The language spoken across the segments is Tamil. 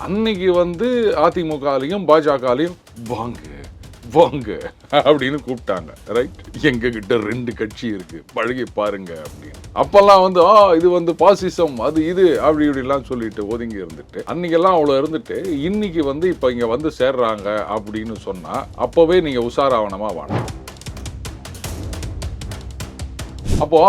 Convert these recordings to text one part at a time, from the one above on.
அன்னைக்கு வந்து அதிமுகலையும் பாஜகலையும் வாங்க வாங்க அப்படின்னு கூப்பிட்டாங்க. ரைட், எங்க கிட்ட 2 கட்சி இருக்கு, பழகி பாருங்க அப்படின்னு. அப்பெல்லாம் வந்து இது வந்து பாசிசம் அது இது அப்படி இப்படிலாம் சொல்லிட்டு ஒதுங்கி இருந்துட்டு அன்னைக்கெல்லாம் அவ்வளோ இருந்துட்டு இன்னைக்கு வந்து இப்போ இங்க வந்து சேர்றாங்க அப்படின்னு சொன்னா அப்பவே நீங்க உஷாராவணமா வாங்க. அப்போ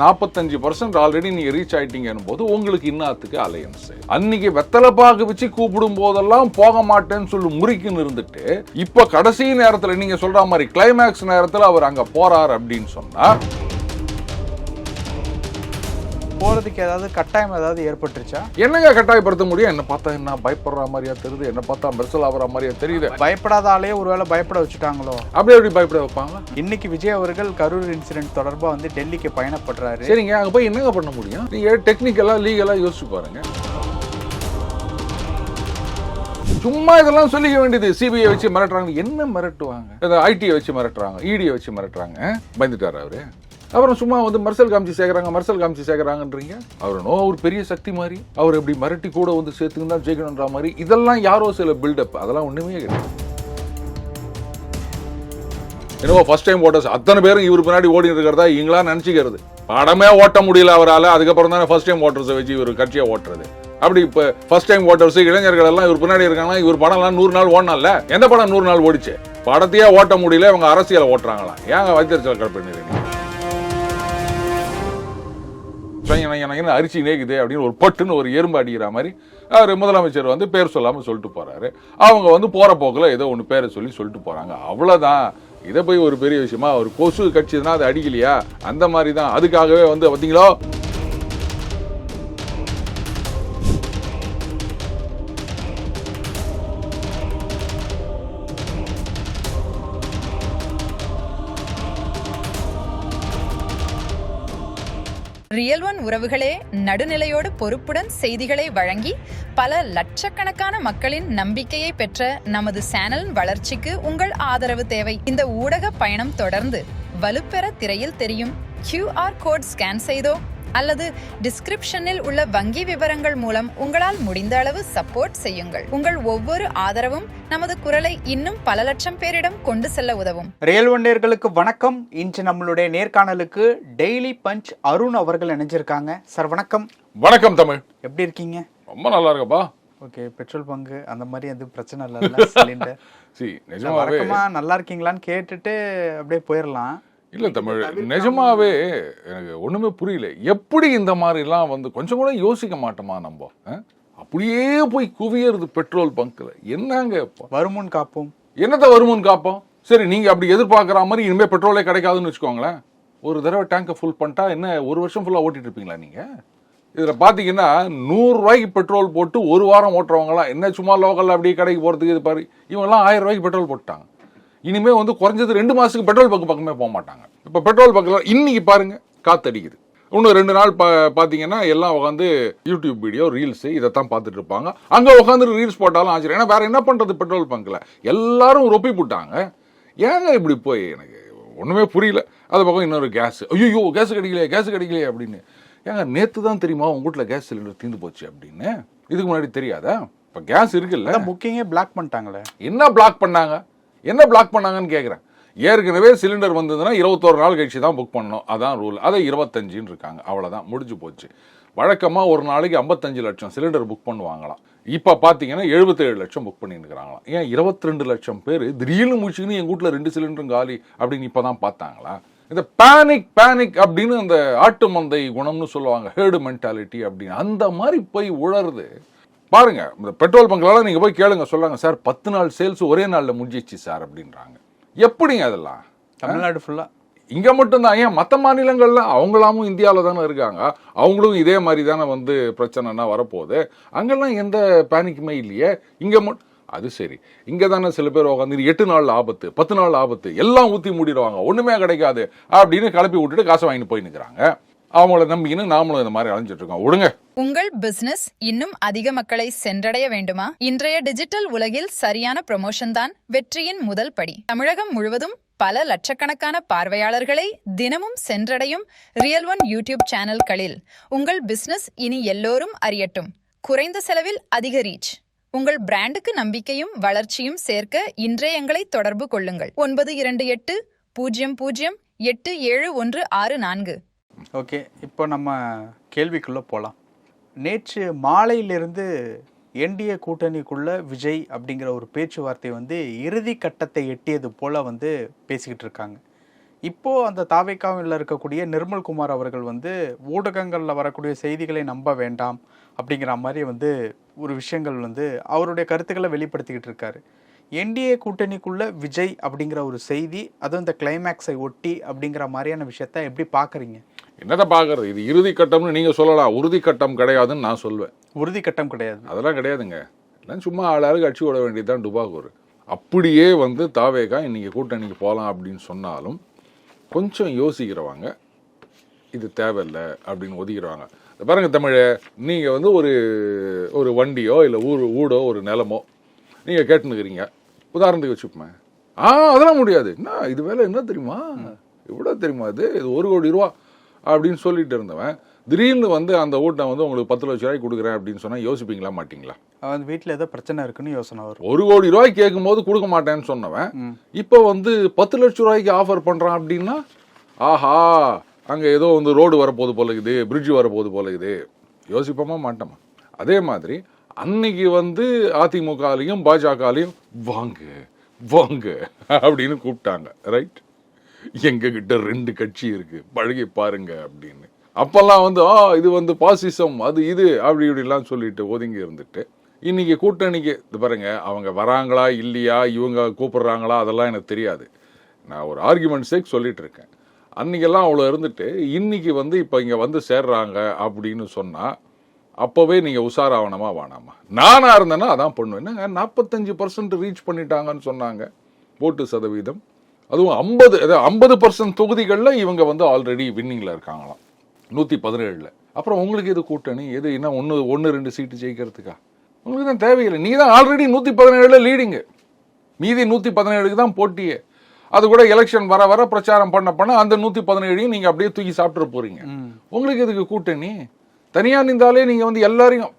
45% ஆல்ரெடி நீங்க ரீச் ஆயிட்டீங்கன்னு போது உங்களுக்கு இன்னத்துக்கு அலையன்ஸ். அன்னைக்கு வெத்தலைப்பாக்கு வச்சு கூப்பிடும் போதெல்லாம் போக மாட்டேன்னு சொல்லி முறிக்குன்னு இருந்துட்டு இப்ப கடைசி நேரத்துல நீங்க சொல்ற மாதிரி கிளைமேக்ஸ் நேரத்துல அவர் அங்க போறார் அப்படின்னு சொன்னா போறதுக்கு ஏதாவது கட்டாயம் ஏதாவது ஏற்பட்டுருச்சா? என்னங்க கட்டாயப்படுத்த முடியும்? என்ன பார்த்தா என்ன பயப்படுற மாதிரியா தெரியுது, என்ன பார்த்தா மெர்சல் ஆகிற மாதிரியா தெரியுது. பயப்படாதாலே ஒருவேளை பயப்பட வச்சுட்டாங்களோ? அப்படி எப்படி பயப்பட வைப்பாங்க? இன்னைக்கு விஜய் அவர்கள் கரூர் இன்சிடென்ட் தொடர்பா வந்து டெல்லிக்கு பயணப்படுறாரு. சரிங்க, அங்க போய் என்னங்க பண்ண முடியும்? நீங்க டெக்னிக்கலா லீகலா யோசிச்சு பாருங்க. சும்மா இதெல்லாம் சொல்லிக்க வேண்டியது. சிபிஐ வச்சு மிரட்டுறாங்க, என்ன மிரட்டுவாங்க? ஐடியை வச்சு மிரட்டுறாங்க, இடியை வச்சு மிரட்டுறாங்க. பயந்துட்டாரு அவரு. அப்புறம் சும்மா வந்து மர்சல் காமிச்சு சேர்க்குறாங்கன்றீங்க. அவருனோ ஒரு பெரிய சக்தி மாதிரி அவர் எப்படி மிரட்டி கூட வந்து சேர்த்துன்னு தான் ஜெயிக்கணுன்ற மாதிரி இதெல்லாம் யாரோ சில பில்டப், அதெல்லாம் ஒண்ணுமே கிடையாது. என்னவோ ஃபர்ஸ்ட் டைம் ஓட்டர்ஸ் அத்தனை பேரும் இவர் பின்னாடி ஓடி இருக்கிறதா இவங்களா நினைச்சுக்கிறது. படமே ஓட்ட முடியல அவரால், அதுக்கப்புறம் தானே ஃபர்ஸ்ட் டைம் ஓட்டர்ஸை வச்சு இவர் கட்சியை ஓட்டுறது. அப்படி இப்போ ஃபர்ஸ்ட் டைம் ஓட்டர்ஸ் இளைஞர்கள் எல்லாம் இவர் பின்னாடி இருக்காங்க. இவர் படம்லாம் 100 நாள் ஓடனால எந்த படம் 100 நாள் ஓடிச்சு? படத்தையே ஓட்ட முடியல, இவங்க அரசியலை ஓட்டுறாங்களா? ஏங்க வைத்தியர்ச்சல் கடுப்பு அரிசி நேக்குது அப்படின்னு ஒரு பட்டுன்னு ஒரு எறும்பு அடிக்கிற மாதிரி அவர் முதலமைச்சர் வந்து பேர் சொல்லாம சொல்லிட்டு போறாரு. அவங்க வந்து போற போக்குல ஏதோ ஒன்று பேரை சொல்லிட்டு போறாங்க, அவ்வளவுதான். இதை போய் ஒரு பெரிய விஷயமா? ஒரு கொசு கட்சினா அது அடிக்கலையா? அந்த மாதிரி தான். அதுக்காகவே வந்து பார்த்தீங்களோ ரியல் ஒன் உறவுகளே, நடுநிலையோடு பொறுப்புடன் செய்திகளை வழங்கி பல லட்சக்கணக்கான மக்களின் நம்பிக்கையை பெற்ற நமது சேனலின் வளர்ச்சிக்கு உங்கள் ஆதரவு தேவை. இந்த ஊடக பயணம் தொடர்ந்து வலுப்பெற திரையில் தெரியும் QR கோட் ஸ்கேன் செய்தோ அல்லது டிஸ்கிரிப்ஷனில் உள்ள வங்கி விவரங்கள் மூலம் உங்களால் முடிந்த அளவு சப்போர்ட் செய்யுங்கள். உங்கள் ஒவ்வொரு ஆதரவும் நமது குரலை இன்னும் பல லட்சம் பேரிடம் கொண்டு செல்ல உதவும். ரியல் ஒன் நேயர்களுக்கு வணக்கம். இன்று நம்மளுடைய நேர்காணலுக்கு டெய்லி பஞ்ச் அருண் அவர்கள் இணைஞ்சிருக்காங்க. சார் வணக்கம். வணக்கம் தமிழ், எப்படி இருக்கீங்க? ரொம்ப நல்லா இருக்கப்பா. ஓகே, பெட்ரோல் பங்கு அந்த மாதிரி எதுவும் பிரச்சனை இல்லை, சிலிண்டர் வழக்கமா நல்லா இருக்கீங்களான்னு கேட்டுட்டு அப்படியே போயிடலாம். இல்ல தமிழ், நிஜமாவே எனக்கு ஒண்ணுமே புரியல. எப்படி இந்த மாதிரிலாம் வந்து கொஞ்சம் கூட யோசிக்க மாட்டோமா நம்ம? அப்படியே போய் குவியறது பெட்ரோல் பங்க்ல. என்னங்க வருமுன் காப்போம். என்னத்த வருமுன் காப்போம்? சரி, நீங்க அப்படி எதிர்பார்க்குற மாதிரி இனிமே பெட்ரோலே கிடைக்காதுன்னு வச்சுக்கோங்களேன். ஒரு தடவை டேங்கை ஃபுல் பண்ணிட்டா என்ன 1 வருஷம் ஃபுல்லா ஓட்டிட்டு இருப்பீங்களா நீங்க? இதுல பாத்தீங்கன்னா 100 ரூபாய்க்கு பெட்ரோல் போட்டு 1 வாரம் ஓட்டுறவங்கலாம் என்ன சும்மா லோக்கல்ல அப்படியே கடைக்கு போறதுக்கு இது பாரு, இவங்கெல்லாம் 1000 ரூபாய்க்கு பெட்ரோல் போட்டாங்க. இனிமே வந்து குறைஞ்சது 2 மாசத்துக்கு பெட்ரோல் பங்கு பக்கமே போக மாட்டாங்க. இப்போ பெட்ரோல் பங்கில் இன்னைக்கு பாருங்க காத்தடிக்குது. இன்னும் 2 நாள் பார்த்தீங்கன்னா எல்லாம் உட்காந்து யூடியூப் வீடியோ ரீல்ஸ் இதைத்தான் பார்த்துட்டு இருப்பாங்க. அங்கே உட்காந்து ரீல்ஸ் போட்டாலும் ஆச்சரியம். ஏன்னா வேற என்ன பண்றது? பெட்ரோல் பங்க்ல எல்லாரும் ரொப்பி போட்டாங்க. ஏங்க இப்படி போய் எனக்கு ஒண்ணுமே புரியல. அது பக்கம் இன்னொரு கேஸ், ஐயோ கேஸ் கிடைக்கலையே அப்படின்னு. ஏங்க நேற்று தான் தெரியுமா உங்க வீட்டில் கேஸ் சிலிண்டர் தீர்ந்து போச்சு அப்படின்னு? இதுக்கு முன்னாடி தெரியாதா? இப்போ கேஸ் இருக்குல்ல, புக்கிங்கே பிளாக் பண்ணிட்டாங்களே. என்ன பிளாக் பண்ணாங்கன்னு கேட்குறேன். ஏற்கனவே சிலிண்டர் வந்ததுன்னா 21 நாள் கழிச்சு தான் புக் பண்ணணும், அதான் ரூல். அதை 25 இருக்காங்க, அவ்வளோதான், முடிஞ்சு போச்சு. வழக்கமாக ஒரு நாளைக்கு 55 லட்சம் சிலிண்டர் புக் பண்ணுவாங்களாம். இப்போ பார்த்தீங்கன்னா 77 லட்சம் புக் பண்ணிட்டு இருக்கிறாங்களாம். ஏன் 22 லட்சம் பேர் திடீர்னு முடிச்சுன்னு எங்கள் வீட்டில் 2 சிலிண்டரும் காலி அப்படின்னு இப்போ தான் பார்த்தாங்களா? இந்த பேனிக் அப்படின்னு அந்த ஆட்டு மந்தை குணம்னு சொல்லுவாங்க, ஹேர்டு மென்டாலிட்டி அப்படின்னு, அந்த மாதிரி போய் உழருது பாருங்க. இந்த பெட்ரோல் பங்க்லாம் நீங்க போய் கேளுங்க, சொல்றாங்க சார் 10 நாள் சேல்ஸ் ஒரே நாள்ல முடிஞ்சிச்சு சார் அப்படின்றாங்க. எப்படிங்க அதெல்லாம்? தமிழ்நாடு ஃபுல்லா இங்க மட்டும்தான்? ஏன் மற்ற மாநிலங்கள்ல அவங்களாமும் இந்தியாவில தானே இருக்காங்க, அவங்களும் இதே மாதிரி தானே வந்து பிரச்சனைனா வரப்போகுது. அங்கெல்லாம் எந்த பேனிக்குமே இல்லையே. இங்க மட்டும் அது சரி, இங்க தானே சில பேர் உட்காந்து 8 நாள் ஆபத்து 10 நாள் ஆபத்து எல்லாம் ஊத்தி மூடிடுவாங்க, ஒண்ணுமே கிடைக்காது அப்படின்னு கிளப்பி விட்டுட்டு காசை வாங்கிட்டு போய் நிற்கிறாங்க. அவங்கள நம்பின்னு நாமளும் இந்த மாதிரி அலைஞ்சிட்டு இருக்கோம். விடுங்க. உங்கள் பிசினஸ் இன்னும் அதிக மக்களை சென்றடைய வேண்டுமா? இன்றைய டிஜிட்டல் உலகில் சரியான ப்ரமோஷன் தான் வெற்றியின் முதல் படி. தமிழகம் முழுவதும் பல லட்சக்கணக்கான பார்வையாளர்களை தினமும் சென்றடையும் ரியல் ஒன் யூடியூப் சேனல்களில் உங்கள் பிசினஸ் இனி எல்லோரும் அறியட்டும். குறைந்த செலவில் அதிக ரீச், உங்கள் பிராண்டுக்கு நம்பிக்கையும் வளர்ச்சியும் சேர்க்க இன்றே எங்களை தொடர்பு கொள்ளுங்கள் 9280087164. ஓகே, இப்போ நம்ம கேள்விக்குள்ளே போகலாம். நேற்று மாலையிலிருந்து என்டிஏ கூட்டணிக்குள்ள விஜய் அப்படிங்கிற ஒரு பேச்சுவார்த்தை வந்து இறுதி கட்டத்தை எட்டியது போல் வந்து பேசிக்கிட்டு இருக்காங்க. இப்போது அந்த தாவேக்காவில் இருக்கக்கூடிய நிர்மல்குமார் அவர்கள் வந்து ஊடகங்களில் வரக்கூடிய செய்திகளை நம்ப வேண்டாம் அப்படிங்கிற மாதிரி வந்து ஒரு விஷயங்கள் வந்து அவருடைய கருத்துக்களை வெளிப்படுத்திக்கிட்டு இருக்காரு. என்டிஏ கூட்டணிக்குள்ள விஜய் அப்படிங்கிற ஒரு செய்தி, அதுவும் இந்த கிளைமேக்ஸை ஒட்டி அப்படிங்கிற மாதிரியான விஷயத்த எப்படி பார்க்குறீங்க? என்னத்தை பார்க்கறது, இது இறுதி கட்டம்னு நீங்கள் சொல்லலாம், உறுதி கட்டம் கிடையாதுன்னு நான் சொல்வேன். உறுதி கட்டம் கிடையாது, அதெல்லாம் கிடையாதுங்க. எல்லாம் சும்மா ஆளாளுக்கு அடிச்சு விட வேண்டியதுதான் டுபாக்கூர். அப்படியே வந்து தாவேகா இன்னைக்கு கூட்டணிக்கு போகலாம் அப்படின்னு சொன்னாலும் கொஞ்சம் யோசிக்கிறவாங்க, இது தேவையில்லை அப்படின்னு ஒதுக்கிறவாங்க. பாருங்க தமிழை, நீங்கள் வந்து ஒரு வண்டியோ இல்லை ஊடோ ஒரு நிலமோ நீங்கள் கேட்டுனுக்கிறீங்க. உதாரணத்துக்கு வச்சுப்போமே, அதெல்லாம் முடியாது, என்ன இது வேலை என்ன தெரியுமா, இவ்வளோ தெரியுமா, இது 1 கோடி ரூபா அப்படின்னு சொல்லிட்டு இருந்தவன் திடீர்னு வந்து அந்த ஊட்டை வந்து உங்களுக்கு 10 லட்ச ரூபாய்க்கு கொடுக்குறேன் அப்படின்னு சொன்னால் யோசிப்பீங்களா மாட்டீங்களா? அவன் வீட்டில் ஏதோ பிரச்சனை இருக்குன்னு யோசனை வரும். 1 கோடி ரூபாய்க்கு கேட்கும் போது கொடுக்க மாட்டேன்னு சொன்னவன் இப்போ வந்து 10 லட்ச ரூபாய்க்கு ஆஃபர் பண்ணுறான் அப்படின்னா, ஆஹா அங்கே ஏதோ வந்து ரோடு வரப்போது போல இருக்குது, பிரிட்ஜ் வரப்போது போல இருக்குது, யோசிப்போமா மாட்டோமா? அதே மாதிரி அன்னைக்கு வந்து அதிமுகலையும் பாஜகலையும் வாங்க வாங்க அப்படின்னு கூப்பிட்டாங்க, ரைட்? எங்ககிட்ட 2 கட்சி இருக்கு, பழகி பாருங்க அப்படின்னு. அப்பெல்லாம் வந்து இது வந்து பாசிசம், அது இது அப்படி இப்படிலாம் சொல்லிட்டு ஒதுங்கி இருந்துட்டு, இன்னைக்கு கூட்டணிக்கு இது பாருங்க, அவங்க வராங்களா இல்லையா, இவங்க கூப்பிடுறாங்களா, அதெல்லாம் எனக்கு தெரியாது. நான் ஒரு ஆர்குமெண்ட் சேக் சொல்லிட்டு இருக்கேன். அன்னைக்கெல்லாம் அவ்வளோ இருந்துட்டு இன்னைக்கு வந்து இப்போ இங்கே வந்து சேர்றாங்க அப்படின்னு சொன்னால் அப்போவே நீங்கள் உஷாராவணமா வேணாமா? நானாக இருந்தேன்னா அதான் பண்ணுவேன். என்னங்க 45% ரீச் பண்ணிட்டாங்கன்னு சொன்னாங்க ஓட்டு சதவீதம், அதுவும் 50% தொகுதிகளில் இவங்க வந்து ஆல்ரெடி வின்னிங்கில் இருக்காங்களாம், 117. அப்புறம் உங்களுக்கு எது கூட்டணி, எது என்ன 1-2 சீட்டு ஜெயிக்கிறதுக்கா? உங்களுக்கு தான் தேவையில்லை. நீங்கள் தான் ஆல்ரெடி 117 லீடிங்கு, மீதி 117க்கு தான் போட்டியே. அது கூட எலெக்ஷன் வர வர பிரச்சாரம் பண்ண அந்த 117ஐயும் நீங்கள் அப்படியே தூக்கி சாப்பிட்டு போறீங்க. உங்களுக்கு எதுக்கு கூட்டணி? தனியாக நின்றாலே நீங்கள் வந்து எல்லாரையும்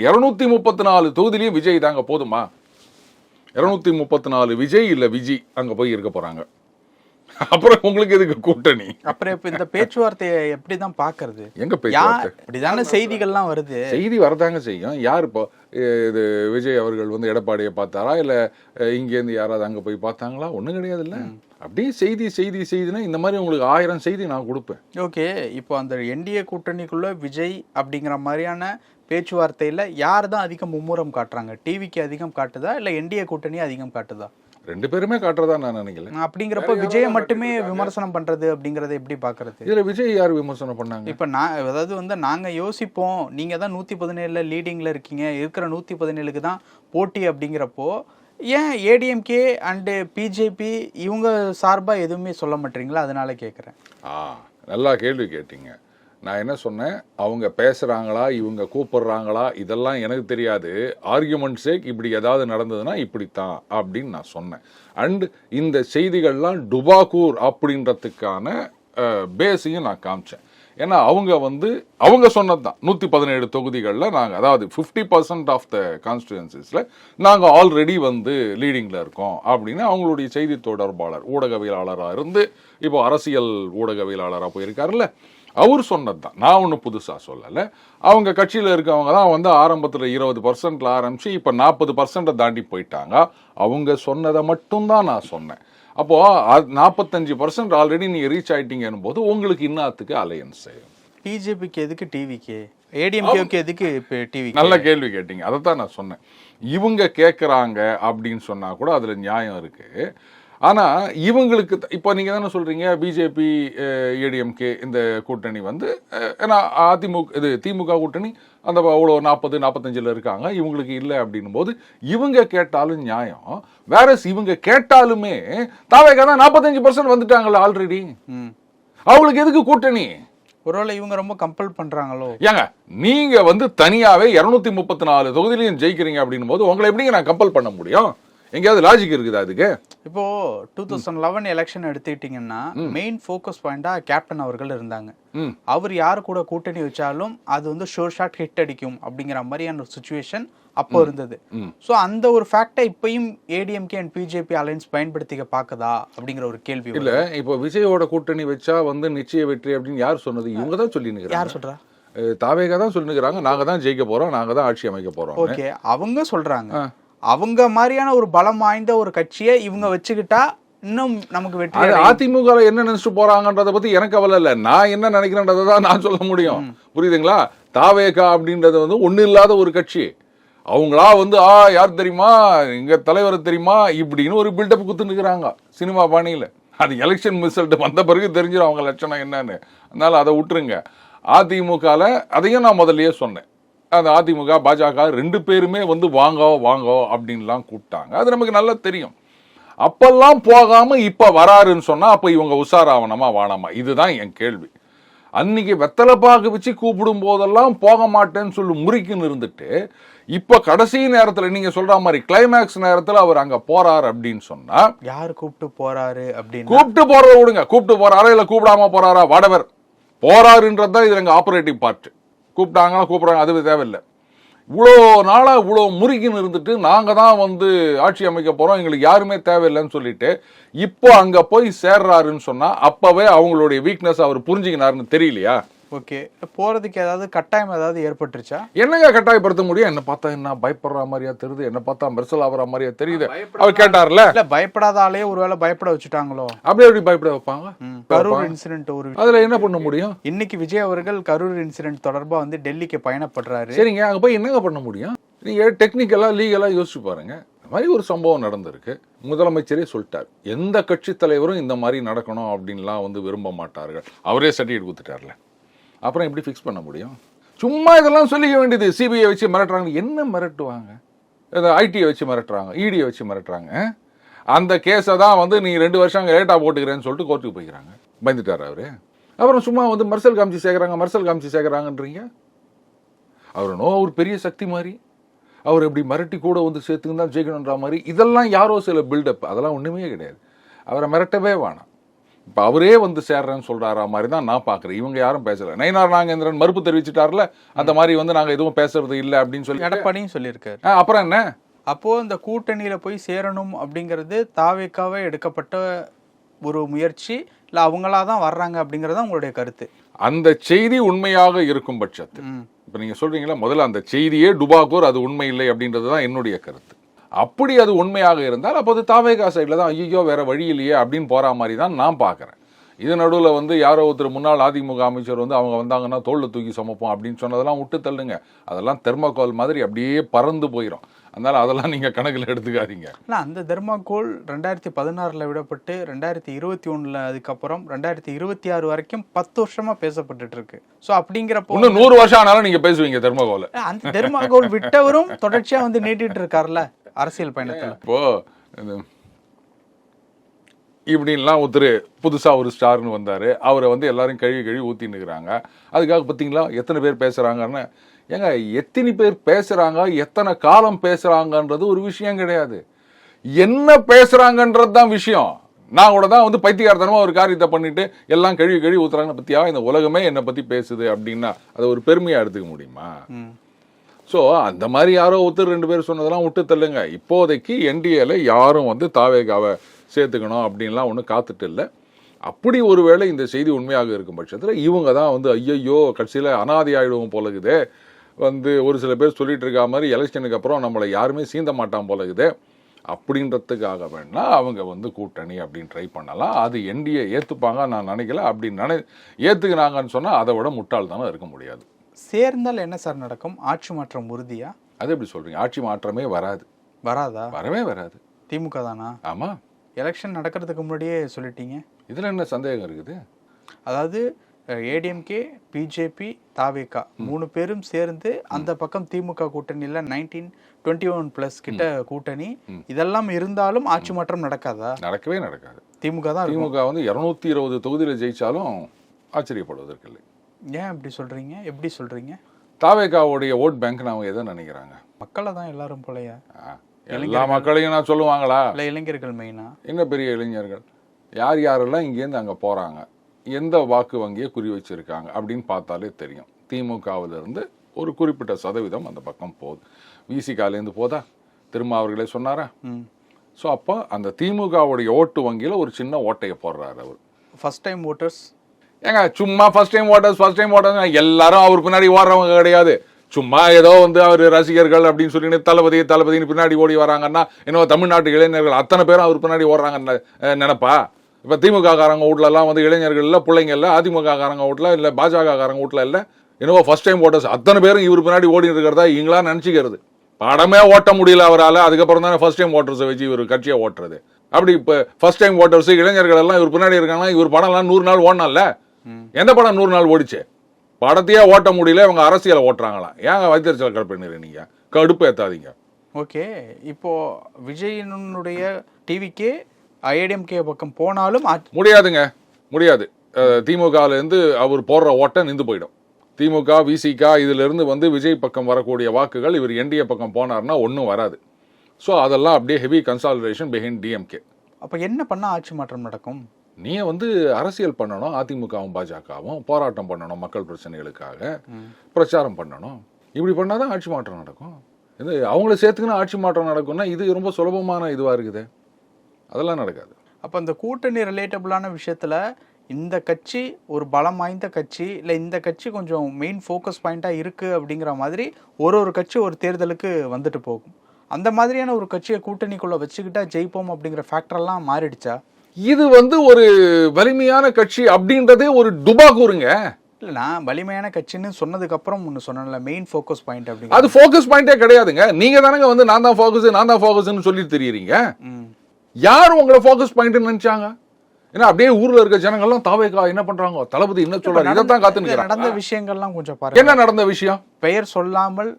234 தொகுதியிலையும் விஜய் தாங்க, போதுமா? 234 விஜய் இல்லை விஜி அங்கே போய் இருக்க போகிறாங்க. அப்புறம் உங்களுக்கு எதுக்கு கூட்டணி? அப்புறம் இப்போ இந்த பேச்சுவார்த்தையை எப்படி தான் பார்க்கறது? எங்க பேச்சுவார்த்தை? இப்படிதானே செய்திகள்லாம் வருது. செய்தி வரதாங்க செய்யும். யார் இப்போ இது விஜய் அவர்கள் வந்து எடப்பாடியை பார்த்தாரா, இல்லை இங்கேருந்து யாராவது அங்கே போய் பார்த்தாங்களா? ஒன்றும் கிடையாது. இல்லை அப்படியே செய்தினா இந்த மாதிரி உங்களுக்கு 1000 செய்தி நான் கொடுப்பேன். ஓகே, இப்போ அந்த என்டிஏ கூட்டணிக்குள்ள விஜய் அப்படிங்கிற மாதிரியான பேச்சுவார்த்தையில் யார் தான் அதிகம் மும்முரம் காட்டுறாங்க? டிவிக்கு அதிகம் காட்டுதா இல்லை என்டிஏ கூட்டணி அதிகம் காட்டுதா? 2 பேருமே காட்டுறதா நான் நினைக்கல. அப்படிங்கிறப்ப விஜயை மட்டுமே விமர்சனம் பண்றது அப்படிங்கறத எப்படி பாக்குறது? இதுல விஜய் யார் விமர்சனம் பண்ணாங்க? இப்ப அதாவது வந்து நாங்க யோசிப்போம், நீங்க தான் 117 லீடிங்ல இருக்கீங்க, இருக்கிற 117க்கு தான் போட்டி அப்படிங்கிறப்போ ஏன் ஏடிஎம்கே அண்டு பிஜேபி இவங்க சார்பா எதுவுமே சொல்ல மாட்டீங்களா? அதனால கேட்குறேன். நல்லா கேள்வி கேட்டீங்க. நான் என்ன சொன்னேன், அவங்க பேசுகிறாங்களா, இவங்க கூப்பிடுறாங்களா, இதெல்லாம் எனக்கு தெரியாது. ஆர்கியூமெண்ட் சேக் இப்படி ஏதாவது நடந்ததுன்னா இப்படித்தான் அப்படின்னு நான் சொன்னேன். அண்ட் இந்த செய்திகள்லாம் டுபாக்கூர் அப்படின்றதுக்கான பேஸையும் நான் காமிச்சேன். ஏன்னா அவங்க சொன்னது தான் 117 தொகுதிகளில் நாங்கள், அதாவது 50% ஆஃப் த கான்ஸ்டிடுவன்சிஸில் நாங்கள் ஆல்ரெடி வந்து லீடிங்கில் இருக்கோம் அப்படின்னு அவங்களுடைய செய்தி தொடர்பாளர், ஊடகவியலாளராக இருந்து இப்போ அரசியல் ஊடகவியலாளராக போயிருக்காருல்ல, அவர் சொன்னது தான். நான் ஒன்றும் புதுசாக சொல்லலை. அவங்க கட்சியில் இருக்கவங்க தான் வந்து ஆரம்பத்தில் 20% ஆரம்பித்து இப்போ 40% தாண்டி போயிட்டாங்க. அவங்க சொன்னதை மட்டும்தான் நான் சொன்னேன். அப்போது 45% ஆல்ரெடி நீங்கள் ரீச் ஆகிட்டீங்கன்னு போது உங்களுக்கு இன்னத்துக்கு அலையன்ஸ் செய்யும். பிஜேபிக்கு எதுக்கு டிவிக்கு, ஏடிஎம்கேக்கு எதுக்கு இப்போ டிவி? நல்ல கேள்வி கேட்டீங்க. அதை தான் நான் சொன்னேன். இவங்க கேட்குறாங்க அப்படின்னு சொன்னால் கூட அதில் நியாயம் இருக்குது. ஆனால் இவங்களுக்கு இப்போ நீங்கள் தானே சொல்கிறீங்க பிஜேபி ஏடிஎம்கே இந்த கூட்டணி வந்து, ஏன்னா திமுக கூட்டணி அந்த அவ்வளோ 40-45 இருக்காங்க, இவங்களுக்கு இல்லை அப்படின்னும் போது இவங்க கேட்டாலும் நியாயம். வேற இவங்க கேட்டாலுமே தாவேகா தான் 45% வந்துட்டாங்கல்ல ஆல்ரெடி, அவங்களுக்கு எதுக்கு கூட்டணி? ஒருவேளை இவங்க ரொம்ப கம்பல் பண்றாங்களோ? ஏங்க நீங்க வந்து தனியாவே 234 தொகுதியிலையும் ஜெயிக்கிறீங்க அப்படின்னும் போது உங்களை எப்படிங்க நான் கம்பல் பண்ண முடியும்? எங்கேயாவது லாஜிக் இருக்குதா அதுக்கு? இப்போ 2011 எலெக்ஷன் எடுத்துக்கிட்டீங்கன்னா மெயின் ஃபோக்கஸ் பாயிண்டா கேப்டன் அவர்கள் இருந்தாங்க. அவர் யாரு கூட கூட்டணி வச்சாலும் அது வந்து ஷோர் ஷாட் ஹிட் அடிக்கும் அப்படிங்கிற மாதிரியான ஒரு சுச்சுவேஷன் அப்போ இருந்தது. ஸோ அந்த ஒரு ஃபேக்டை இப்பயும் ஏடிஎம்கே அண்ட் பிஜேபி அலையன்ஸ் பயன்படுத்திக்க பார்க்குதா அப்படிங்கிற ஒரு கேள்வி. இல்ல, இப்போ விஜயோட கூட்டணி வச்சா வந்து நிச்சய வெற்றி அப்படின்னு யார் சொன்னது? இவங்க தான் சொல்லி யார் சொல்றா? தாவேகா தான் சொல்லிருக்காங்க, நாங்க தான் ஜெயிக்க போறோம், நாங்க தான் ஆட்சி அமைக்க போறோம். ஓகே, அவங்க சொல்றாங்க. அவங்க மாதிரியான ஒரு பலம் வாய்ந்த ஒரு கட்சியை இவங்க வச்சுக்கிட்டா இன்னும் நமக்கு வெற்றி. அதிமுக என்ன நினைச்சிட்டு போறாங்கன்றத பத்தி எனக்கு கவலை இல்ல, நான் என்ன நினைக்கிறேன்றதை தான் நான் சொல்ல முடியும். புரியுதுங்களா? தாவேகா அப்படின்றது வந்து ஒண்ணு இல்லாத ஒரு கட்சி. அவங்களா வந்து யார் தெரியுமா, எங்க தலைவர் தெரியுமா இப்படின்னு ஒரு பில்டப் குத்துனுக்குறாங்க சினிமா பாணியில. அது எலெக்ஷன் ரிசல்ட் வந்த பிறகு தெரிஞ்சிடும் அவங்க லட்சணம் என்னன்னு. அதனால அதை விட்டுருங்க. அதிமுகல அதையும் நான் முதல்லயே சொன்னேன், அந்த அதிமுக பாஜக 2 பேருமே வந்து வாங்கோ வாங்கோ அப்படின்லாம் கூப்பிட்டாங்க. அது நமக்கு நல்லா தெரியும். அப்பெல்லாம் போகாம இப்ப வராருன்னு சொன்னா அப்ப இவங்க உஷாராவணமா வானாமா? இதுதான் என் கேள்வி. அன்னைக்கு வெத்தலை பாக்கு வச்சு கூப்பிடும் போதெல்லாம் போக மாட்டேன்னு சொல்லி முறிக்குன்னு இருந்துட்டு இப்ப கடைசி நேரத்துல நீங்க சொல்ற மாதிரி கிளைமேக்ஸ் நேரத்துல அவர் அங்க போறாரு அப்படின்னு சொன்னா, யாரு கூப்பிட்டு போறாரு அப்படின்னு கூப்பிட்டு போறத விடுங்க, கூப்பிட்டு போறாரா இல்ல கூப்பிடாம போறாரா, வடவர் போறாருன்றதுதான் இது எங்க ஆபரேட்டிவ் பார்ட். கூப்பிட்டாங்கன்னா கூப்பிடுறாங்க, அது தேவையில்லை. இவ்வளோ நாளா இவ்வளோ முறுக்கின்னு இருந்துட்டு நாங்க தான் வந்து ஆட்சி அமைக்க போறோம், எங்களுக்கு யாருமே தேவையில்லைன்னு சொல்லிட்டு இப்போ அங்க போய் சேர்றாருன்னு சொன்னா அப்பவே அவங்களுடைய வீக்னஸ் அவர் புரிஞ்சுக்கினாருன்னு தெரியலையா? ஓகே, போறதுக்கு ஏதாவது கட்டாயம் ஏதாவது ஏற்பட்டுருச்சா? என்னங்க கட்டாயப்படுத்த முடியும்? என்ன பார்த்தா என்ன பயப்படுற மாதிரியா தெரியுது, என்ன பார்த்தா மெர்சல் ஆகிற மாதிரியா தெரியுது. அவர் கேட்டார்ல, இல்ல பயப்படாதாலே ஒருவேளை பயப்பட வச்சுட்டாங்களோ? அப்படி எப்படி பயப்பட வைப்பாங்க? கரூர் இன்சிடென்ட் ஒரு அதுல என்ன பண்ண முடியும்? இன்னைக்கு விஜய் அவர்கள் கரூர் இன்சிடென்ட் தொடர்பா வந்து டெல்லிக்கு பயணப்படுறாரு. சரிங்க, அங்க போய் என்னங்க பண்ண முடியும்? நீங்க டெக்னிக்கலா லீகலா யோசிச்சு பாருங்க. இந்த மாதிரி ஒரு சம்பவம் நடந்திருக்கு. முதலமைச்சரே சொல்லிட்டார், எந்த கட்சி தலைவரும் இந்த மாதிரி நடக்கணும் அப்படின்லாம் வந்து விரும்ப மாட்டார்கள். அவரே சர்டிஃபிகேட் கொடுத்துட்டார்ல, அப்புறம் எப்படி ஃபிக்ஸ் பண்ண முடியும்? சும்மா இதெல்லாம் சொல்லிக்க வேண்டியது. சிபிஐ வச்சு மிரட்டுறாங்க, என்ன மிரட்டுவாங்க? ஐடியை வச்சு மிரட்டுறாங்க, இடியை வச்சு மிரட்டுறாங்க. அந்த கேஸை தான் வந்து நீ 2 வருஷம் லேட்டாக போட்டுக்கிறேன்னு சொல்லிட்டு கோர்ட்டுக்கு போய்க்கிறாங்க. பயந்துட்டார் அவரு. அப்புறம் சும்மா வந்து மர்சல் காமிச்சு சேர்க்குறாங்கன்றீங்க. அவர் ஒரு பெரிய சக்தி மாதிரி, அவர் எப்படி மிரட்டி கூட வந்து சேர்த்துக்கு தான் ஜெயிக்கணுன்ற மாதிரி. இதெல்லாம் யாரோ சில பில்டப், அதெல்லாம் ஒன்றுமே கிடையாது. அவரை மிரட்டவே வேணாம். இப்போ அவரே வந்து சேர்றேன்னு சொல்றாரா மாதிரி தான் நான் பார்க்குறேன். இவங்க யாரும் பேசல. நயினார் நாகேந்திரன் மறுப்பு தெரிவிச்சுட்டார்ல, அந்த மாதிரி வந்து நாங்கள் எதுவும் பேசுறது இல்லை அப்படின்னு சொல்லி எடப்பாடியும் சொல்லியிருக்காரு. அப்புறம் என்ன? அப்போ இந்த கூட்டணியில போய் சேரணும் அப்படிங்கிறது தாவேக்காவே எடுக்கப்பட்ட ஒரு முயற்சி, இல்லை அவங்களா தான் வர்றாங்க அப்படிங்கிறதா உங்களுடைய கருத்து? அந்த செய்தி உண்மையாக இருக்கும் பட்சத்தில், இப்போ நீங்க சொல்றீங்களா முதல்ல அந்த செய்தியே டுபாக்கூர் அது உண்மை இல்லை அப்படின்றது தான் என்னுடைய கருத்து. அப்படி அது உண்மையாக இருந்தால் அப்போ அது தாவேகா சைடில் தான் ஐயோ வேற வழி இல்லையே அப்படின்னு போற மாதிரி தான் நான் பார்க்குறேன். இது நடுவில் வந்து யாரோ ஒருத்தர் முன்னாள் அதிமுக அமைச்சர் வந்து அவங்க வந்தாங்கன்னா தோளில் தூக்கி சுமப்போம் அப்படின்னு சொன்னதெல்லாம் விட்டு தள்ளுங்க. அதெல்லாம் தெர்மாக்கோல் மாதிரி அப்படியே பறந்து போயிடும். அதனால அதெல்லாம் நீங்க கணக்கில் எடுத்துக்காதீங்க. அந்த தெர்மாக்கோல் 2016 விடப்பட்டு 2021 அதுக்கப்புறம் 2026 வரைக்கும் 10 வருஷமா பேசப்பட்டு இருக்கு. ஸோ அப்படிங்கிறப்போ இன்னும் 100 வருஷம் ஆனாலும் நீங்க பேசுவீங்க தெர்மாக்கோல். அந்த தெர்மாக்கோல் விட்டவரும் தொடர்ச்சியா வந்து நீட்டிட்டு இருக்காருல்ல அரசியல் பயணத்தில். இப்போ இப்படின்லாம் ஒருத்தர் புதுசா ஒரு ஸ்டார்னு வந்தாரு, அவரை வந்து எல்லாரும் கழுவி ஊத்தின்னு இருக்கிறாங்க. அதுக்காக பார்த்தீங்களா எத்தனை பேர் பேசுறாங்கன்னு? ஏங்க எத்தனை பேர் பேசுறாங்க, எத்தனை காலம் பேசுறாங்கன்றது ஒரு விஷயம் கிடையாது, என்ன பேசுறாங்கன்றது தான் விஷயம். நான் கூட தான் வந்து பைத்தியக்காரத்தனமா ஒரு காரியத்தை பண்ணிட்டு எல்லாம் கழுவி ஊத்துறாங்க பத்தியா, இந்த உலகமே என்னை பத்தி பேசுது அப்படின்னா அதை ஒரு பெருமையா எடுத்துக்க முடியுமா? ஸோ அந்த மாதிரி யாரோ ஒருத்தர் 2 பேர் சொன்னதெல்லாம் விட்டு தள்ளுங்க. இப்போதைக்கு என்டிஏல யாரும் வந்து தாவேகாவை சேர்த்துக்கணும் அப்படின்லாம் ஒன்றும் காத்துட்டு இல்லை. அப்படி ஒருவேளை இந்த செய்தி உண்மையாக இருக்கும் பட்சத்தில் இவங்க தான் வந்து ஐயையோ கட்சியில் அனாதி ஆயிடுவோம் போலகுது, வந்து ஒரு சில பேர் சொல்லிட்டு இருக்கா மாதிரி எலெக்ஷனுக்கு அப்புறம் நம்மளை யாருமே சீந்த மாட்டான் போலகுது அப்படின்றதுக்காக வேணா அவங்க வந்து கூட்டணி அப்படின்னு ட்ரை பண்ணலாம். அது என்டிஏ ஏற்றுப்பாங்க நான் நினைக்கல. அப்படி ஏற்றுக்கினாங்கன்னு சொன்னால் அதை விட முட்டாள் தானே இருக்க முடியாது. சேர்ந்தால் என்ன சார் நடக்கும்? ஆட்சி மாற்றம் உறுதியா? அது எப்படி சொல்றீங்க? ஆட்சி மாற்றமே வராது. வராதா? வரவே வராது. திமுக தானா? ஆமா, எலெக்ஷன் நடக்கிறதுக்கு முன்னாடியே சொல்லிட்டீங்க. இதுல என்ன சந்தேகம் இருக்குது? அதாவது ஏடிஎம்கே, பிஜேபி, தாவேகா 3 பேரும் சேர்ந்து அந்த பக்கம் திமுக கூட்டணியில் 1921+ கிட்ட கூட்டணி, இதெல்லாம் இருந்தாலும் ஆட்சி மாற்றம் நடக்காதா? நடக்கவே நடக்காது. திமுக தான். திமுக வந்து 220 தொகுதியில் ஜெயிச்சாலும் ஆச்சரியப்படுவதற்கு இல்லை. ஏன் அப்படி சொல்றீங்க? எப்படி சொல்றீங்க? தாவேகாவுடைய ஓட் பேங்க் அவங்க எதை நினைக்கிறாங்க? மக்களை தான் எல்லாரும் போலையா? எல்லா மக்களையும் நான் சொல்லுவாங்களா? இல்லை இளைஞர்கள் மெயினா? என்ன பெரிய இளைஞர்கள் யார் யாரெல்லாம் இங்கேருந்து அங்கே போகிறாங்க, எந்த வாக்கு வங்கியை குறி வச்சிருக்காங்க அப்படின்னு பார்த்தாலே தெரியும். திமுகவிலிருந்து ஒரு குறிப்பிட்ட சதவீதம் அந்த பக்கம் போகுது. விசிகாலேருந்து போதா, திருமாவர்களே சொன்னாரா? ஸோ அப்போ அந்த திமுகவுடைய ஓட்டு வங்கியில் ஒரு சின்ன ஓட்டையை போடுறாரு அவர். ஃபர்ஸ்ட் டைம் ஓட்டர்ஸ் ஏங்க சும்மா ஃபர்ஸ்ட் டைம் ஓட்டர்ஸ் எல்லாரும் அவர் பின்னாடி ஓடுறவங்க கிடையாது. சும்மா ஏதோ வந்து அவர் ரசிகர்கள் அப்படின்னு சொல்லிட்டு தளபதினு பின்னாடி ஓடி வராங்கன்னா இன்னும் தமிழ்நாட்டு இளைஞர்கள் அத்தனை பேரும் அவர் பின்னாடி ஓடுறாங்கன்னு நினைப்பா? இப்போ திமுக காரங்க வீட்லலாம் வந்து இளைஞர்கள் இல்லை, பிள்ளைங்க இல்லை, அதிமுக காரங்க வீட்டில் இல்லை, பாஜக காரங்க வீட்டில் இல்லை, இன்னும் ஃபர்ஸ்ட் டைம் ஓட்டர்ஸ் அத்தனை பேரும் இவர் பின்னாடி ஓடி இருக்கிறதா இங்களா நினச்சிக்கிறது. படமே ஓட்ட முடியல அவரால், அதுக்கப்புறம் தானே ஃபர்ஸ்ட் டைம் ஓட்டர்ஸை வச்சு இவர் கட்சியை ஓட்டுறது. அப்படி இப்போ ஃபர்ஸ்ட் டைம் ஓட்டர்ஸ் இளைஞர்கள் எல்லாம் இவர் பின்னாடி இருக்காங்கன்னா இவர் படம்லாம் 100 நாள் ஓடனால, எந்த படம் 100 நாள் ஓடிச்சு? படத்தையே ஓட்ட முடியல, இவங்க அரசியலை ஓட்டுறாங்களாம். ஏங்க வைத்தறிச்சல் கடுப்பு நீங்க கடுப்பு ஏத்தாதீங்க. ஓகே, இப்போ விஜயனுடைய டிவிக்கே ஐடிஎம்கே பக்கம் போனாலும் முடியாதுங்க, முடியாது. திமுகலேருந்து அவர் போடுற ஓட்டை நின்று போயிடும். திமுக விசிக இதுல இருந்து வந்து விஜய் பக்கம் வரக்கூடிய வாக்குகள் இவர் என்டிஏ பக்கம் போனார்னா ஒன்றும் வராது. ஸோ அதெல்லாம் அப்படியே ஹெவி கன்சாலிடேஷன் பிஹைண்ட் டிஎம்கே. அப்போ என்ன பண்ணால் ஆட்சி மாற்றம் நடக்கும்? நீ வந்து அரசியல் பண்ணணும், அதிமுகவும் பாஜகவும் போராட்டம் பண்ணணும், மக்கள் பிரச்சனைகளுக்காக பிரச்சாரம் பண்ணணும். இப்படி பண்ணாதான் ஆட்சி மாற்றம் நடக்கும். இது அவங்கள சேர்த்துக்கினா ஆட்சி மாற்றம் நடக்கும்னா இது ரொம்ப சுலபமான இதுவாக இருக்குது. அதெல்லாம் நடக்காது. அப்போ இந்த கூட்டணி ரிலேட்டபிளான விஷயத்தில் இந்த கட்சி ஒரு பலம் வாய்ந்த கட்சி, இல்லை இந்த கட்சி கொஞ்சம் மெயின் ஃபோக்கஸ் பாயிண்ட்டாக இருக்குது அப்படிங்கிற மாதிரி ஒரு கட்சி ஒரு தேர்தலுக்கு வந்துட்டு போகும். அந்த மாதிரியான ஒரு கட்சியை கூட்டணிக்குள்ளே வச்சுக்கிட்டா ஜெயிப்போம் அப்படிங்கிற ஃபேக்டரெல்லாம் மாறிடுச்சா? இது வந்து ஒரு வலிமையான கட்சி அப்படின்றதே ஒரு டுபாகூருங்க. இல்லை, நான் வலிமையான கட்சின்னு சொன்னதுக்கு அப்புறம் ஒன்று சொன்னேன்ல, மெயின் ஃபோக்கஸ் பாயிண்ட் அப்படிங்க. அது ஃபோக்கஸ் பாயிண்டே கிடையாதுங்க. நீங்க தானங்க வந்து நான் தான் ஃபோக்கஸ்ன்னு சொல்லிட்டு தெரியுறீங்க. யார் உங்களை ஃபோக்கஸ் பாயிண்ட் நினைச்சாங்க? ஏன்னா அப்படியே ஊர்ல இருக்க ஜனங்கள்லாம் தாவேகா என்ன பண்றாங்க, தளபதி என்ன சொல்றாரு, இதைத்தான் காத்துன்னு நடந்த விஷயங்கள்லாம் கொஞ்சம் பாருங்க. என்ன நடந்த விஷயம்? பெயர் சொல்லாமல்,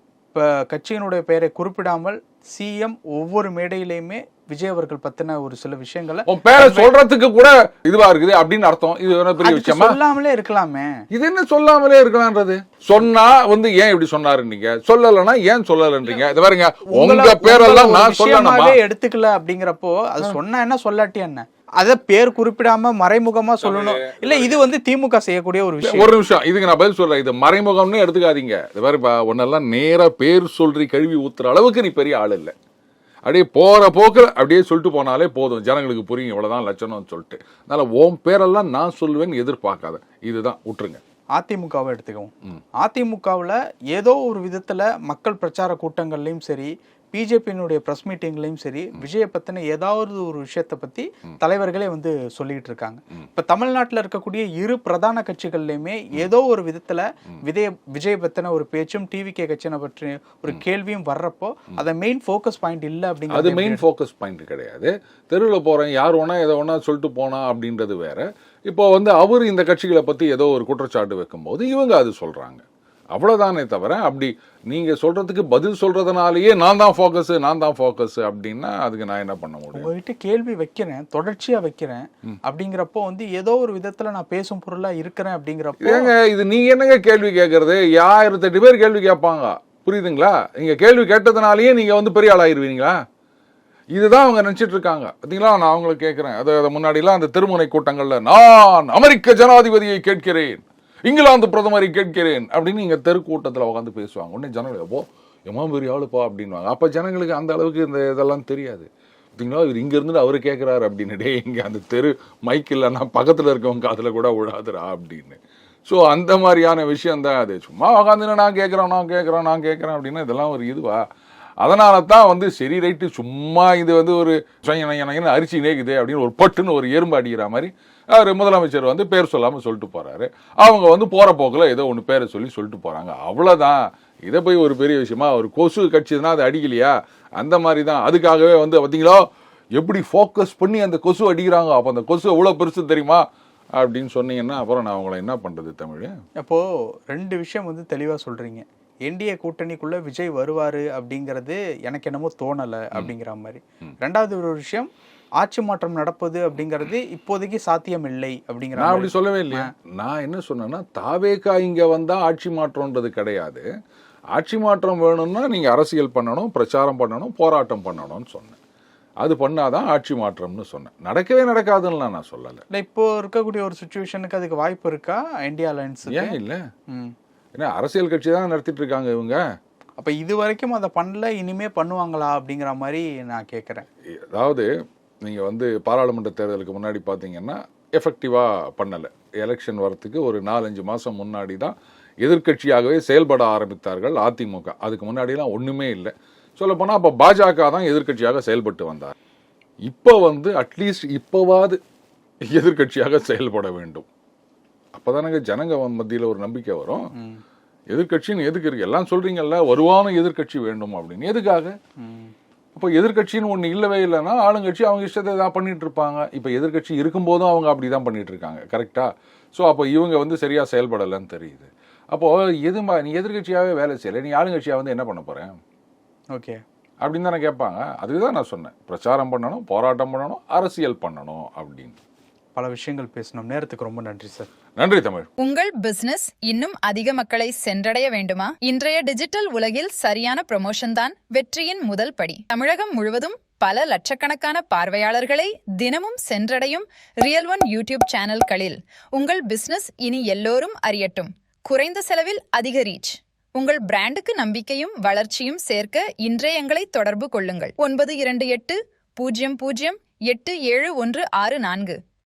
கட்சியினுடைய பெயரை குறிப்பிடாமல் சிஎம் ஒவ்வொரு மேடையிலையுமே விஜய் அவர்கள் பத்தின ஒரு சில விஷயங்களை பேரை சொல்றதுக்கு கூட இதுவா இருக்குது அப்படின்னு அர்த்தம். இது என்ன பெரிய விஷயமா? சொல்லாமலே இருக்கலாமே. இது என்ன சொல்லாமலே இருக்கலாம்ன்றது? சொன்னா வந்து ஏன் இப்படி சொன்னாருன்னீங்க, சொல்லலன்னா ஏன் சொல்லலன்றீங்க. இது பாருங்க, உங்க பேரெல்லாம் நான் சொல்லவே எடுத்துக்கல அப்படிங்கிறப்போ அது சொன்னா என்ன சொல்லாட்டி என்ன, அத பேர் குறிப்பிடாம மறைமுகமா சொல்லணும். இல்ல இது வந்து திமுக செய்யக்கூடிய ஒரு விஷயம். ஒரு நிமிஷம், இதுக்கு நான் பதில் சொல்றேன். இது மறைமுகம்னு எடுத்துக்காதீங்க. இது பாரு, உன்னெல்லாம் நேரா பேர் சொல்றி கழுவி ஊத்துற அளவுக்கு நீ பெரிய ஆள் இல்லை. அப்படியே போற போக்கு அப்படியே சொல்லிட்டு போனாலே போதும், ஜனங்களுக்கு புரியும் இவ்வளவுதான் லட்சணம்னு சொல்லிட்டு. அதனால ஓம் பேரெல்லாம் நான் சொல்லுவேன்னு எதிர்பார்க்காத. இதுதான் விட்டுருங்க. அதிமுகவை எடுத்துக்கவும், அதிமுகவில் ஏதோ ஒரு விதத்துல மக்கள் பிரச்சார கூட்டங்கள்லையும் சரி, பிஜேபியினுடைய ப்ரெஸ் மீட்டிங்லையும் சரி, விஜயை பற்றின ஏதாவது ஒரு விஷயத்தை பற்றி தலைவர்களே வந்து சொல்லிக்கிட்டு இருக்காங்க. இப்போ தமிழ்நாட்டில் இருக்கக்கூடிய இரு பிரதான கட்சிகள்லையுமே ஏதோ ஒரு விதத்தில் விஜயை பற்றின ஒரு பேச்சும் டிவிகே கட்சியை பற்றி ஒரு கேள்வியும் வர்றப்போ அதை மெயின் ஃபோக்கஸ் பாயிண்ட் இல்லை அப்படிங்கிறது. அது மெயின் ஃபோக்கஸ் பாயிண்ட் கிடையாது. தெருவில் போகிறேன் யார் ஒன்றா எதை ஒன்றா சொல்லிட்டு போனா அப்படின்றது வேற. இப்போ வந்து அவர் இந்த கட்சிகளை பற்றி ஏதோ ஒரு குற்றச்சாட்டு வைக்கும்போது இவங்க அது சொல்கிறாங்க, அவ்வளோதானே தவிர அப்படி நீங்கள் சொல்கிறதுக்கு பதில் சொல்கிறதுனாலேயே நான் தான் ஃபோக்கஸ் அப்படின்னா அதுக்கு நான் என்ன பண்ண முடியும்? உங்ககிட்ட கேள்வி வைக்கிறேன், தொடர்ச்சியாக வைக்கிறேன் அப்படிங்கிறப்போ வந்து ஏதோ ஒரு விதத்தில் நான் பேசும் பொருளாக இருக்கிறேன் அப்படிங்கிறப்போ ஏங்க இது நீங்கள் என்னங்க கேள்வி கேட்குறது? 1008 பேர் கேள்வி கேட்பாங்க, புரியுதுங்களா? நீங்கள் கேள்வி கேட்டதுனாலேயே நீங்கள் வந்து பெரிய ஆளாயிருவீங்களா? இதுதான் அவங்க நினைச்சிட்டு இருக்காங்க. பார்த்தீங்களா, நான் அவங்களுக்கு கேட்குறேன். அது முன்னாடிலாம் அந்த திருமுனை கூட்டங்களில் நான் அமெரிக்க ஜனாதிபதியை கேட்கிறேன், இங்கிலாந்து பிரதமரை கேட்கிறேன் அப்படின்னு இங்கே தெருக்கூட்டத்தில் உட்காந்து பேசுவாங்க. உடனே ஜனங்கள் அப்போ எம்மா பெரிய ஆளுப்பா அப்படின்வாங்க. அப்போ ஜனங்களுக்கு அந்த அளவுக்கு இந்த இதெல்லாம் தெரியாது. பார்த்தீங்களா, இவர் இங்கே இருந்துட்டு அவர் கேட்குறாரு அப்படின்னு. டே இங்கே அந்த தெரு மைக் இல்லைன்னா பக்கத்தில் இருக்கவங்க அதில் கூட விழாதுரா அப்படின்னு. ஸோ அந்த மாதிரியான விஷயந்தான் அது. சும்மா உட்காந்துன்னு நான் கேட்குறேன் அப்படின்னா இதெல்லாம் ஒரு இதுவா? அதனால தான் வந்து சரி ரைட்டு, சும்மா இது வந்து ஒரு அரிசி நேக்குது அப்படின்னு ஒரு பட்டுன்னு ஒரு எறும்பு அடிக்கிற மாதிரி அவர் முதலமைச்சர் வந்து பேர் சொல்லாமல் சொல்லிட்டு போறாரு. அவங்க வந்து போற போக்கில் ஏதோ ஒன்று பேரை சொல்லிட்டு போறாங்க, அவ்வளோதான். இதை போய் ஒரு பெரிய விஷயமா? ஒரு கொசு கட்சிதுன்னா அது அடிக்கலையா? அந்த மாதிரி தான். அதுக்காகவே வந்து பார்த்தீங்களா எப்படி ஃபோக்கஸ் பண்ணி அந்த கொசு அடிக்கிறாங்க. அப்போ அந்த கொசு எவ்வளோ பெருசு தெரியுமா அப்படின்னு சொன்னீங்கன்னா அப்புறம் நான் அவங்கள என்ன பண்ணுறது தமிழ்? அப்போது 2 விஷயம் வந்து தெளிவாக சொல்கிறீங்க. என்டிஏ கூட்டணிக்குள்ளே விஜய் வருவார் அப்படிங்கிறது எனக்கு என்னமோ தோணலை அப்படிங்கிற மாதிரி. 2வது ஒரு விஷயம், ஆட்சி மாற்றம் நடப்பது அப்படிங்கிறது இப்போதைக்கு சாத்தியம் இல்லை அப்படிங்கிற. நான் அப்படி சொல்லவே இல்லையா? நான் என்ன சொன்னேன்னா தாவேகா இங்கே வந்தால் ஆட்சி மாற்றம்ன்றது கிடையாது. ஆட்சி மாற்றம் வேணும்னா நீங்கள் அரசியல் பண்ணணும், பிரச்சாரம் பண்ணணும், போராட்டம் பண்ணணும்னு சொன்னேன். அது பண்ணாதான் ஆட்சி மாற்றம்னு சொன்னேன். நடக்கவே நடக்காதுன்னு நான் சொல்லலை. இல்லை, இப்போ இருக்கக்கூடிய ஒரு சுச்சுவேஷனுக்கு அதுக்கு வாய்ப்பு இருக்கா இந்தியா அலையன்ஸ்? ஏன் இல்லை? ஏன்னா அரசியல் கட்சி தான் நடத்திட்டு இருக்காங்க இவங்க. அப்போ இது வரைக்கும் அதை பண்ணல, இனிமே பண்ணுவாங்களா அப்படிங்கிற மாதிரி நான் கேட்குறேன். அதாவது நீங்கள் வந்து பாராளுமன்ற தேர்தலுக்கு முன்னாடி பார்த்தீங்கன்னா எஃபெக்டிவாக பண்ணலை. எலெக்ஷன் வரத்துக்கு ஒரு 4-5 மாதம் முன்னாடி தான் எதிர்க்கட்சியாகவே செயல்பட ஆரம்பித்தார்கள் அதிமுக. அதுக்கு முன்னாடிலாம் ஒன்றுமே இல்லை. சொல்லப்போனால் அப்போ பாஜக தான் எதிர்க்கட்சியாக செயல்பட்டு வந்தார். இப்போ வந்து அட்லீஸ்ட் இப்போவாது எதிர்க்கட்சியாக செயல்பட வேண்டும். அப்போதானங்க ஜனங்க மத்தியில் ஒரு நம்பிக்கை வரும். எதிர்க்கட்சின்னு எதுக்கு இருக்கு? எல்லாம் சொல்றீங்கல்ல, வருவான எதிர்க்கட்சி வேண்டும் அப்படின்னு. எதுக்காக? அப்போ எதிர்க்கட்சின்னு ஒன்று இல்லவே இல்லைன்னா ஆளுங்கட்சி அவங்க இஷ்டத்தை தான் பண்ணிட்டு இருப்பாங்க. இப்போ எதிர்க்கட்சி இருக்கும்போதும் அவங்க அப்படி தான் பண்ணிட்டு இருக்காங்க. கரெக்டா? ஸோ அப்போ இவங்க வந்து சரியா செயல்படலைன்னு தெரியுது. அப்போ நீ எதிர்க்கட்சியாகவே வேலை செய்யலை, நீ ஆளுங்கட்சியாக வந்து என்ன பண்ண போறேன்? ஓகே அப்படின்னு தானே கேட்பாங்க. அதுதான் நான் சொன்னேன், பிரச்சாரம் பண்ணணும், போராட்டம் பண்ணணும், அரசியல் பண்ணணும் அப்படின்னு. பல விஷயங்கள் பேசணும். நேரத்துக்கு ரொம்ப நன்றி சார். நன்றி தமிழ். உங்கள் பிசினஸ் இன்னும் அதிக மக்களை சென்றடைய வேண்டுமா? இன்றைய டிஜிட்டல் உலகில் சரியான ப்ரமோஷன் தான் வெற்றியின் முதல் படி. தமிழகம் முழுவதும் பல லட்சக்கணக்கான பார்வையாளர்களை தினமும் சென்றடையும் ரியல் ஒன் யூடியூப் சேனல்களில் உங்கள் பிசினஸ் இனி எல்லோரும் அறியட்டும். குறைந்த செலவில் அதிக ரீச். உங்கள் பிராண்டுக்கு நம்பிக்கையும் வளர்ச்சியும் சேர்க்க இன்றே எங்களை தொடர்பு கொள்ளுங்கள். 9280087164.